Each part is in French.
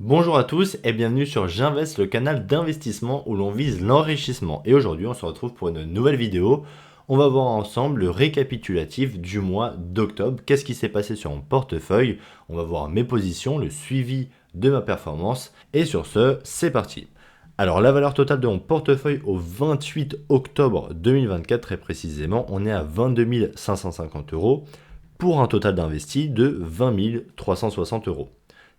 Bonjour à tous et bienvenue sur J'investe, le canal d'investissement où l'on vise l'enrichissement. Et aujourd'hui, on se retrouve pour une nouvelle vidéo. On va voir ensemble le récapitulatif du mois d'octobre. Qu'est-ce qui s'est passé sur mon portefeuille? On va voir mes positions, le suivi de ma performance. Et sur ce, c'est parti. Alors, la valeur totale de mon portefeuille au 28 octobre 2024, très précisément, on est à 22 550 euros pour un total d'investi de 20 360 euros.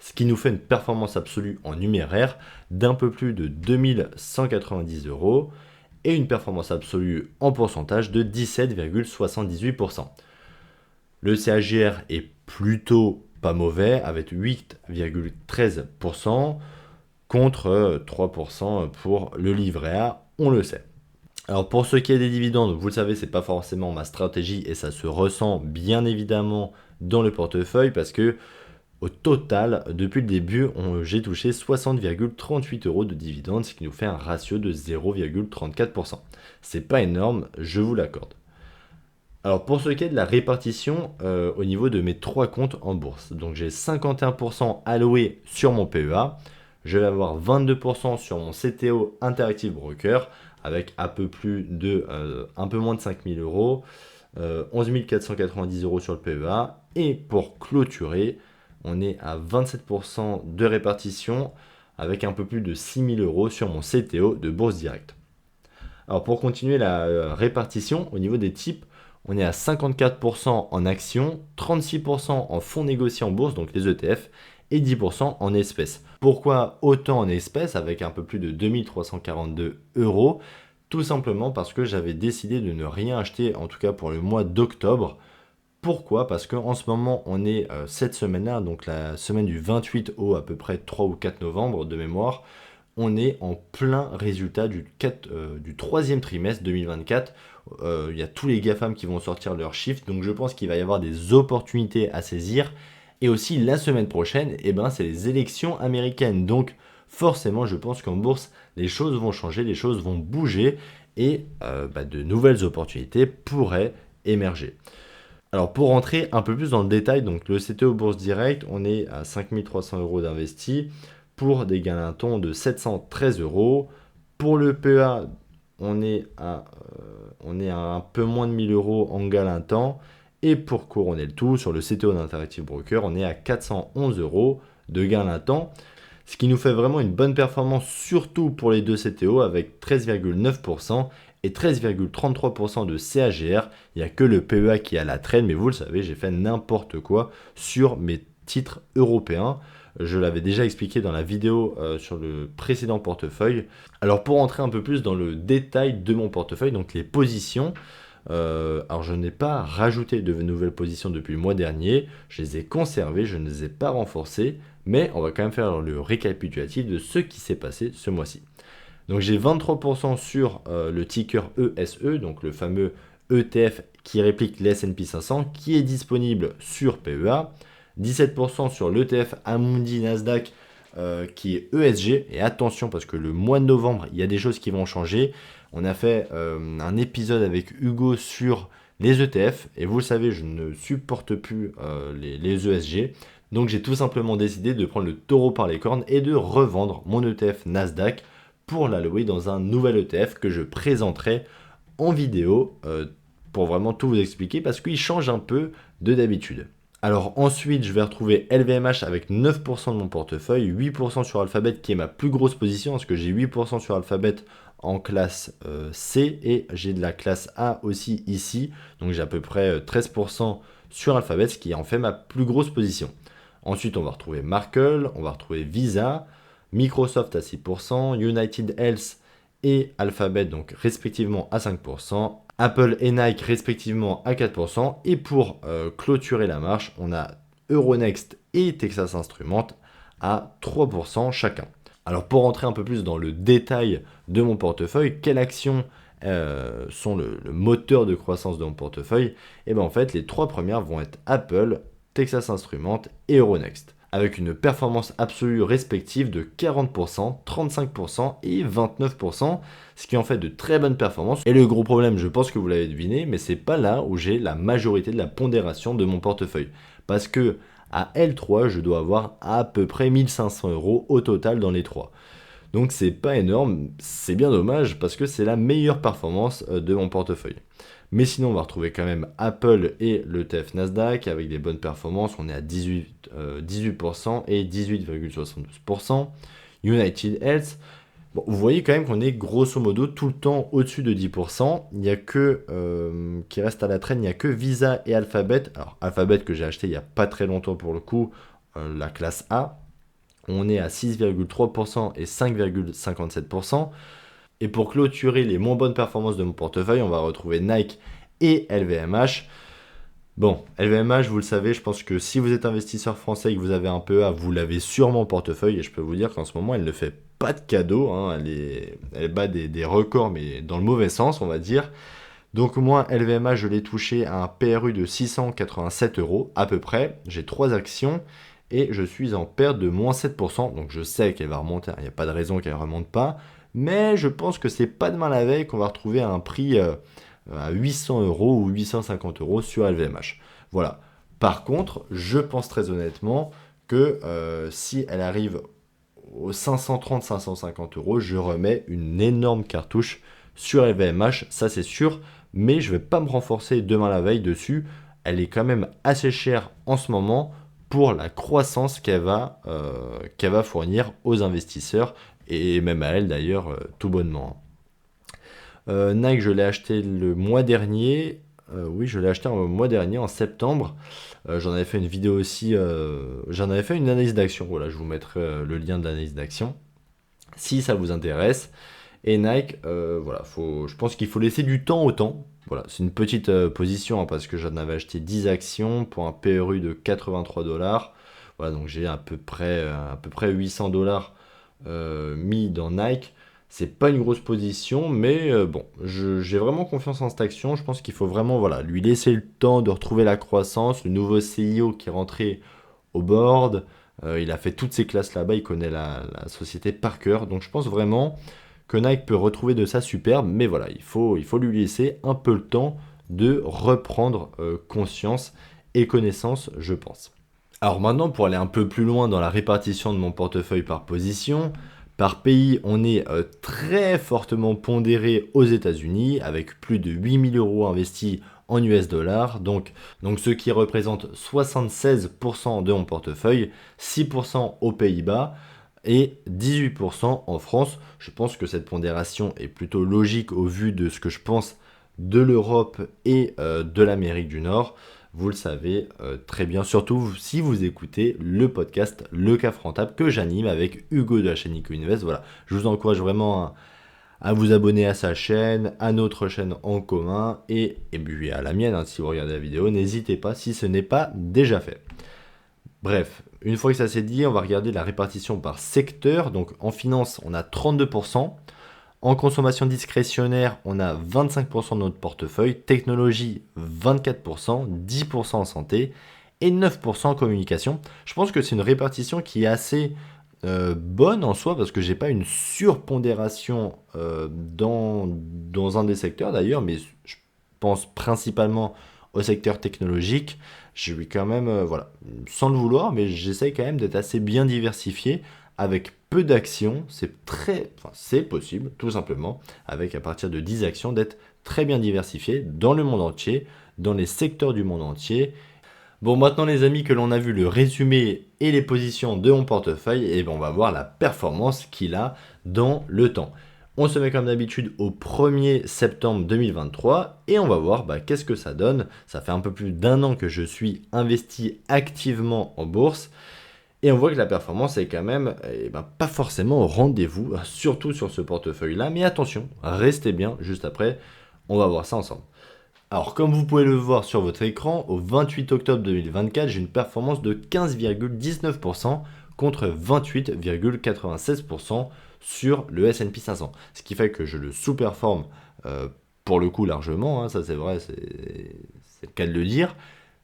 Ce qui nous fait une performance absolue en numéraire d'un peu plus de 2190 euros et une performance absolue en pourcentage de 17,78%. Le CAGR est plutôt pas mauvais avec 8,13% contre 3% pour le livret A, on le sait. Alors pour ce qui est des dividendes, vous le savez, c'est pas forcément ma stratégie et ça se ressent bien évidemment dans le portefeuille parce que au total, depuis le début, j'ai touché 60,38 euros de dividendes, ce qui nous fait un ratio de 0,34%. C'est pas énorme, je vous l'accorde. Alors pour ce qui est de la répartition au niveau de mes trois comptes en bourse, donc j'ai 51% alloué sur mon PEA, je vais avoir 22% sur mon CTO Interactive Broker avec un peu moins de 5000 euros, 11 490 euros sur le PEA. Et pour clôturer, on est à 27% de répartition avec un peu plus de 6000 euros sur mon CTO de Bourse Direct. Alors pour continuer la répartition au niveau des types, on est à 54% en actions, 36% en fonds négociés en bourse, donc les ETF, et 10% en espèces. Pourquoi autant en espèces avec un peu plus de 2342 euros? Tout simplement parce que j'avais décidé de ne rien acheter, en tout cas pour le mois d'octobre. Pourquoi? Parce qu'en ce moment, on est cette semaine-là, donc la semaine du 28 au à peu près 3 ou 4 novembre de mémoire, on est en plein résultat du troisième trimestre 2024. Il y a tous les GAFAM qui vont sortir leurs chiffres, donc je pense qu'il va y avoir des opportunités à saisir. Et aussi la semaine prochaine, c'est les élections américaines. Donc forcément, je pense qu'en bourse, les choses vont changer, les choses vont bouger et de nouvelles opportunités pourraient émerger. Alors pour rentrer un peu plus dans le détail, donc le CTO Bourse Direct, on est à 5300 euros d'investis pour des gains d'un ton de 713 euros. Pour le PEA, on est à un peu moins de 1000 euros en gain d'un temps. Et pour couronner le tout, sur le CTO d'Interactive Broker, on est à 411 euros de gain d'un temps. Ce qui nous fait vraiment une bonne performance, surtout pour les deux CTO, avec 13,9% et 13,33% de CAGR. Il n'y a que le PEA qui a la traîne, mais vous le savez, j'ai fait n'importe quoi sur mes titres européens. Je l'avais déjà expliqué dans la vidéo sur le précédent portefeuille. Alors pour entrer un peu plus dans le détail de mon portefeuille, donc les positions, alors je n'ai pas rajouté de nouvelles positions depuis le mois dernier, je les ai conservées, je ne les ai pas renforcées, mais on va quand même faire le récapitulatif de ce qui s'est passé ce mois-ci. Donc j'ai 23% sur le ticker ESE, donc le fameux ETF qui réplique les S&P 500, qui est disponible sur PEA, 17% sur l'ETF Amundi Nasdaq qui est ESG, et attention parce que le mois de novembre, il y a des choses qui vont changer. On a fait un épisode avec Hugo sur les ETF, et vous le savez, je ne supporte plus les ESG. Donc j'ai tout simplement décidé de prendre le taureau par les cornes et de revendre mon ETF Nasdaq pour l'allouer dans un nouvel ETF que je présenterai en vidéo pour vraiment tout vous expliquer parce qu'il change un peu de d'habitude. Alors ensuite, je vais retrouver LVMH avec 9% de mon portefeuille, 8% sur Alphabet qui est ma plus grosse position parce que j'ai 8% sur Alphabet en classe C et j'ai de la classe A aussi ici. Donc j'ai à peu près 13% sur Alphabet, ce qui en fait ma plus grosse position. Ensuite, on va retrouver Markle, on va retrouver Visa, Microsoft à 6%, United Health et Alphabet donc respectivement à 5%, Apple et Nike respectivement à 4%, et pour clôturer la marche, on a Euronext et Texas Instruments à 3% chacun. Alors pour rentrer un peu plus dans le détail de mon portefeuille, quelles actions sont le moteur de croissance de mon portefeuille? Et bien en fait, les trois premières vont être Apple, Texas Instruments et Euronext, avec une performance absolue respective de 40%, 35% et 29%, ce qui en fait de très bonnes performances. Et le gros problème, je pense que vous l'avez deviné, mais c'est pas là où j'ai la majorité de la pondération de mon portefeuille. Parce que À L3, je dois avoir à peu près 1500 euros au total dans les trois. Donc c'est pas énorme, c'est bien dommage parce que c'est la meilleure performance de mon portefeuille. Mais sinon, on va retrouver quand même Apple et l'ETF Nasdaq avec des bonnes performances. On est à 18% et 18,72%. United Health, bon, vous voyez quand même qu'on est grosso modo tout le temps au-dessus de 10%. Il n'y a que, qui reste à la traîne, il n'y a que Visa et Alphabet. Alors, Alphabet que j'ai acheté il n'y a pas très longtemps pour le coup, la classe A. On est à 6,3% et 5,57%. Et pour clôturer les moins bonnes performances de mon portefeuille, on va retrouver Nike et LVMH. Bon, LVMH, vous le savez, je pense que si vous êtes investisseur français et que vous avez un PEA, vous l'avez sûrement en portefeuille. Et je peux vous dire qu'en ce moment, elle ne fait pas de cadeaux, hein. Elle bat des records, mais dans le mauvais sens, on va dire. Donc moi, LVMH, je l'ai touché à un PRU de 687 euros à peu près. J'ai 3 actions et je suis en perte de moins 7%. Donc je sais qu'elle va remonter, il n'y a pas de raison qu'elle ne remonte pas. Mais je pense que c'est pas demain la veille qu'on va retrouver un prix à 800 euros ou 850 euros sur LVMH. Voilà. Par contre, je pense très honnêtement que si elle arrive aux 530-550 euros, je remets une énorme cartouche sur LVMH, ça c'est sûr, mais je ne vais pas me renforcer demain la veille dessus. Elle est quand même assez chère en ce moment pour la croissance qu'elle va fournir aux investisseurs et même à elle d'ailleurs, tout bonnement. Nike, je l'ai acheté le mois dernier. Oui, je l'ai acheté le mois dernier, en septembre. J'en avais fait une vidéo aussi. J'en avais fait une analyse d'action. Voilà, je vous mettrai le lien de l'analyse d'action si ça vous intéresse. Et Nike, voilà, je pense qu'il faut laisser du temps au temps. Voilà, c'est une petite position hein, parce que j'en avais acheté 10 actions pour un PRU de 83 dollars. Voilà, donc j'ai à peu près 800 dollars mis dans Nike. C'est pas une grosse position, mais bon, j'ai vraiment confiance en cette action. Je pense qu'il faut vraiment voilà, lui laisser le temps de retrouver la croissance. Le nouveau CEO qui est rentré au board, il a fait toutes ses classes là-bas, il connaît la société par cœur. Donc je pense vraiment que Nike peut retrouver de sa superbe, mais voilà, il faut lui laisser un peu le temps de reprendre conscience et connaissance, je pense. Alors maintenant, pour aller un peu plus loin dans la répartition de mon portefeuille par position, par pays, on est très fortement pondéré aux États-Unis avec plus de 8000 euros investis en US dollars, donc ce qui représente 76% de mon portefeuille, 6% aux Pays-Bas et 18% en France. Je pense que cette pondération est plutôt logique au vu de ce que je pense de l'Europe et de l'Amérique du Nord. Vous le savez très bien, surtout si vous écoutez le podcast Le CAF Rentable que j'anime avec Hugo de la chaîne Nico Invest. Voilà, je vous encourage vraiment à vous abonner à sa chaîne, à notre chaîne en commun et puis à la mienne hein, si vous regardez la vidéo. N'hésitez pas si ce n'est pas déjà fait. Bref, une fois que ça s'est dit, on va regarder la répartition par secteur. Donc en finance, on a 32%. En consommation discrétionnaire, on a 25% de notre portefeuille, technologie 24%, 10% en santé et 9% en communication. Je pense que c'est une répartition qui est assez bonne en soi parce que j'ai pas une surpondération dans un des secteurs d'ailleurs, mais je pense principalement au secteur technologique. Je vais quand même, voilà, sans le vouloir, mais j'essaye quand même d'être assez bien diversifié avec peu d'actions, c'est possible, tout simplement, avec à partir de 10 actions, d'être très bien diversifié dans le monde entier, dans les secteurs du monde entier. Bon, maintenant les amis, que l'on a vu le résumé et les positions de mon portefeuille, et ben on va voir la performance qu'il a dans le temps. On se met comme d'habitude au 1er septembre 2023 et on va voir qu'est-ce que ça donne. Ça fait un peu plus d'un an que je suis investi activement en bourse. Et on voit que la performance est quand même pas forcément au rendez-vous, surtout sur ce portefeuille-là. Mais attention, restez bien, juste après, on va voir ça ensemble. Alors comme vous pouvez le voir sur votre écran, au 28 octobre 2024, j'ai une performance de 15,19% contre 28,96% sur le S&P 500. Ce qui fait que je le sous-performe pour le coup largement, hein, ça c'est vrai, c'est le cas de le dire.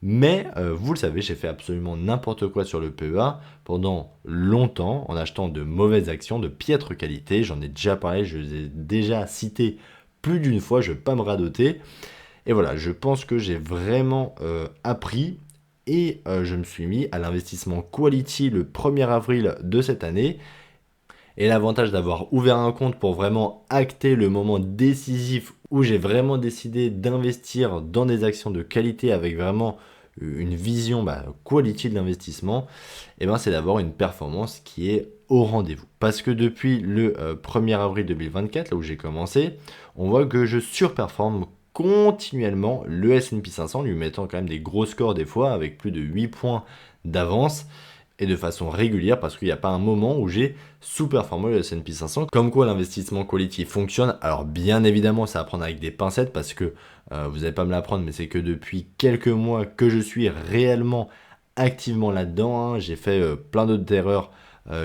Mais vous le savez, j'ai fait absolument n'importe quoi sur le PEA pendant longtemps en achetant de mauvaises actions de piètre qualité. J'en ai déjà parlé, je les ai déjà citées plus d'une fois, je ne vais pas me radoter. Et voilà, je pense que j'ai vraiment appris et je me suis mis à l'investissement Quality le 1er avril de cette année. Et l'avantage d'avoir ouvert un compte pour vraiment acter le moment décisif où j'ai vraiment décidé d'investir dans des actions de qualité avec vraiment une vision quality de l'investissement, et c'est d'avoir une performance qui est au rendez-vous. Parce que depuis le 1er avril 2024, là où j'ai commencé, on voit que je surperforme continuellement le S&P 500, lui mettant quand même des gros scores des fois avec plus de 8 points d'avance et de façon régulière, parce qu'il n'y a pas un moment où j'ai sous-performé le S&P 500. Comme quoi l'investissement quality fonctionne. Alors bien évidemment, ça va prendre avec des pincettes, parce que vous n'allez pas me l'apprendre, mais c'est que depuis quelques mois que je suis réellement activement là-dedans, hein. J'ai fait plein d'autres erreurs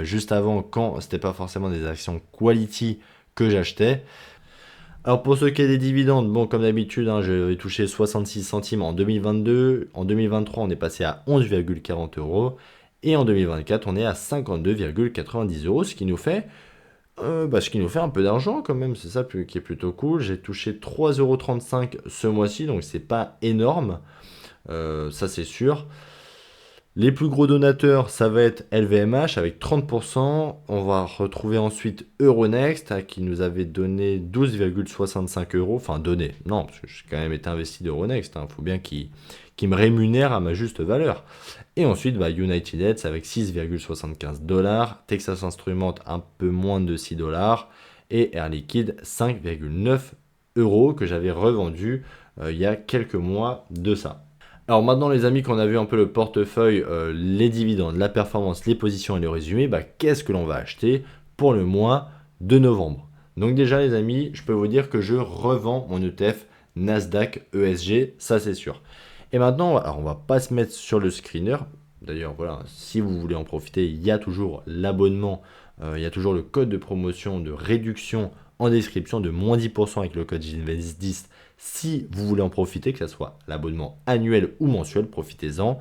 juste avant, quand c'était pas forcément des actions quality que j'achetais. Alors pour ce qui est des dividendes, bon comme d'habitude, hein, j'avais touché 66 centimes en 2022. En 2023, on est passé à 11,40 euros. Et en 2024, on est à 52,90 euros, ce qui nous fait un peu d'argent quand même. C'est ça qui est plutôt cool. J'ai touché 3,35 euros ce mois-ci, donc c'est pas énorme. Ça c'est sûr. Les plus gros donateurs, ça va être LVMH avec 30%. On va retrouver ensuite Euronext qui nous avait donné 12,65 euros. Enfin, donné. Non, parce que j'ai quand même été investi d'Euronext. Il faut bien qu'il me rémunère à ma juste valeur. Et ensuite, United Health avec 6,75 dollars. Texas Instruments, un peu moins de 6 dollars. Et Air Liquide, 5,9 euros que j'avais revendu il y a quelques mois de ça. Alors maintenant les amis, qu'on a vu un peu le portefeuille, les dividendes, la performance, les positions et le résumé, qu'est-ce que l'on va acheter pour le mois de novembre? Donc déjà les amis, je peux vous dire que je revends mon ETF Nasdaq ESG, ça c'est sûr. Et maintenant, alors on va pas se mettre sur le screener. D'ailleurs voilà, si vous voulez en profiter, il y a toujours l'abonnement, il y a toujours le code de promotion de réduction en description de moins 10% avec le code JINVEST10. Si vous voulez en profiter, que ce soit l'abonnement annuel ou mensuel, profitez-en.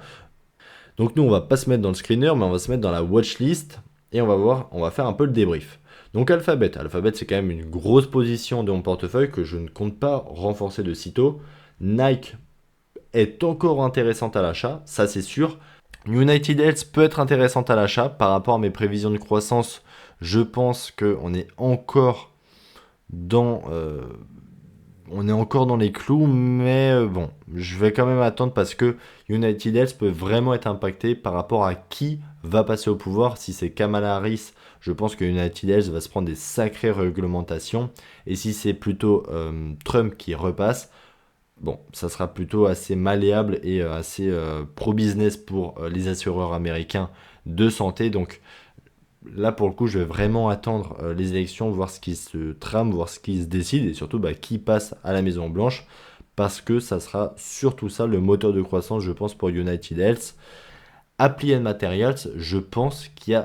Donc nous, on va pas se mettre dans le screener, mais on va se mettre dans la watchlist et on va voir, on va faire un peu le débrief. Donc Alphabet, c'est quand même une grosse position de mon portefeuille que je ne compte pas renforcer de sitôt. Nike est encore intéressante à l'achat, ça c'est sûr. United Health peut être intéressante à l'achat par rapport à mes prévisions de croissance. Je pense qu'on est encore dans les clous, mais bon, je vais quand même attendre, parce que United Health peut vraiment être impacté par rapport à qui va passer au pouvoir. Si c'est Kamala Harris, je pense que United Health va se prendre des sacrées réglementations. Et si c'est plutôt Trump qui repasse, bon, ça sera plutôt assez malléable et assez pro-business pour les assureurs américains de santé. Donc là, pour le coup, je vais vraiment attendre les élections, voir ce qui se trame, voir ce qui se décide, et surtout qui passe à la Maison Blanche, parce que ça sera surtout ça le moteur de croissance, je pense, pour United Health. Applied Materials, je pense qu'il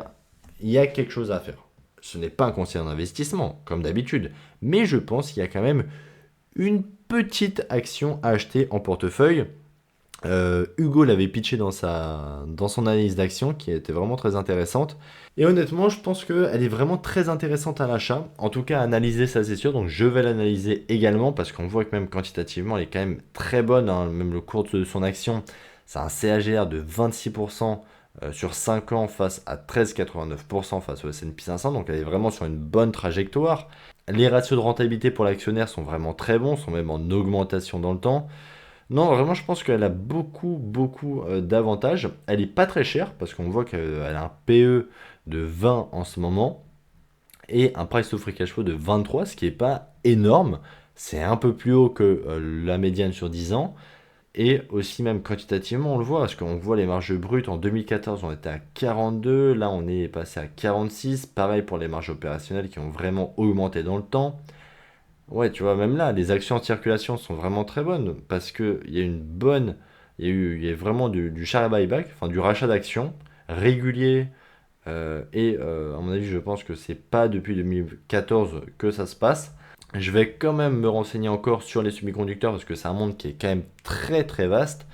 y a quelque chose à faire. Ce n'est pas un conseil d'investissement, comme d'habitude, mais je pense qu'il y a quand même une petite action à acheter en portefeuille. Hugo l'avait pitché dans son analyse d'action, qui était vraiment très intéressante. Et honnêtement, je pense qu'elle est vraiment très intéressante à l'achat. En tout cas, à analyser, ça c'est sûr. Donc je vais l'analyser également, parce qu'on voit que même quantitativement, elle est quand même très bonne, hein. Même le cours de son action, c'est un CAGR de 26% sur 5 ans face à 13,89% face au S&P 500. Donc elle est vraiment sur une bonne trajectoire. Les ratios de rentabilité pour l'actionnaire sont vraiment très bons, sont même en augmentation dans le temps. Non, vraiment, je pense qu'elle a beaucoup d'avantages. Elle est pas très chère, parce qu'on voit qu'elle a un PE de 20 en ce moment et un price to free cash flow de 23, ce qui est pas énorme. C'est un peu plus haut que la médiane sur 10 ans. Et aussi même quantitativement, on le voit, parce qu'on voit les marges brutes. En 2014, on était à 42, là on est passé à 46. Pareil pour les marges opérationnelles qui ont vraiment augmenté dans le temps. Ouais, tu vois, même là, les actions en circulation sont vraiment très bonnes, parce qu'il y a il y a vraiment du share buyback, enfin du rachat d'actions régulier, à mon avis, je pense que c'est pas depuis 2014 que ça se passe. Je vais quand même me renseigner encore sur les semi-conducteurs, parce que c'est un monde qui est quand même très très vaste,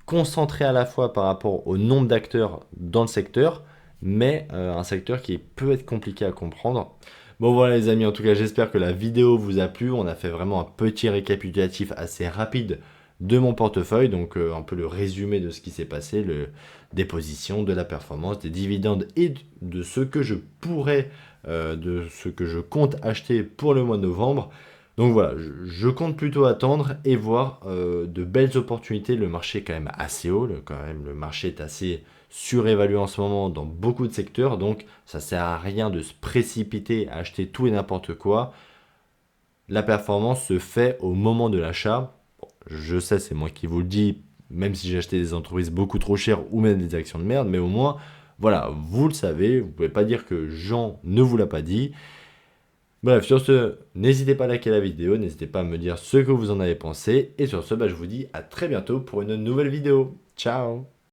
concentré à la fois par rapport au nombre d'acteurs dans le secteur, mais un secteur qui peut être compliqué à comprendre. Bon voilà les amis, en tout cas j'espère que la vidéo vous a plu. On a fait vraiment un petit récapitulatif assez rapide de mon portefeuille, donc un peu le résumé de ce qui s'est passé, des positions, de la performance, des dividendes et de ce que je pourrais, de ce que je compte acheter pour le mois de novembre. Donc voilà, je compte plutôt attendre et voir de belles opportunités. Le marché est quand même assez haut, quand même, le marché est assez surévalué en ce moment dans beaucoup de secteurs, donc ça sert à rien de se précipiter à acheter tout et n'importe quoi. La performance se fait au moment de l'achat. Bon, je sais, c'est moi qui vous le dis, même si j'ai acheté des entreprises beaucoup trop chères ou même des actions de merde, mais au moins, voilà, vous le savez, vous pouvez pas dire que Jean ne vous l'a pas dit. Bref, sur ce, n'hésitez pas à liker la vidéo, n'hésitez pas à me dire ce que vous en avez pensé, et sur ce, je vous dis à très bientôt pour une nouvelle vidéo. Ciao!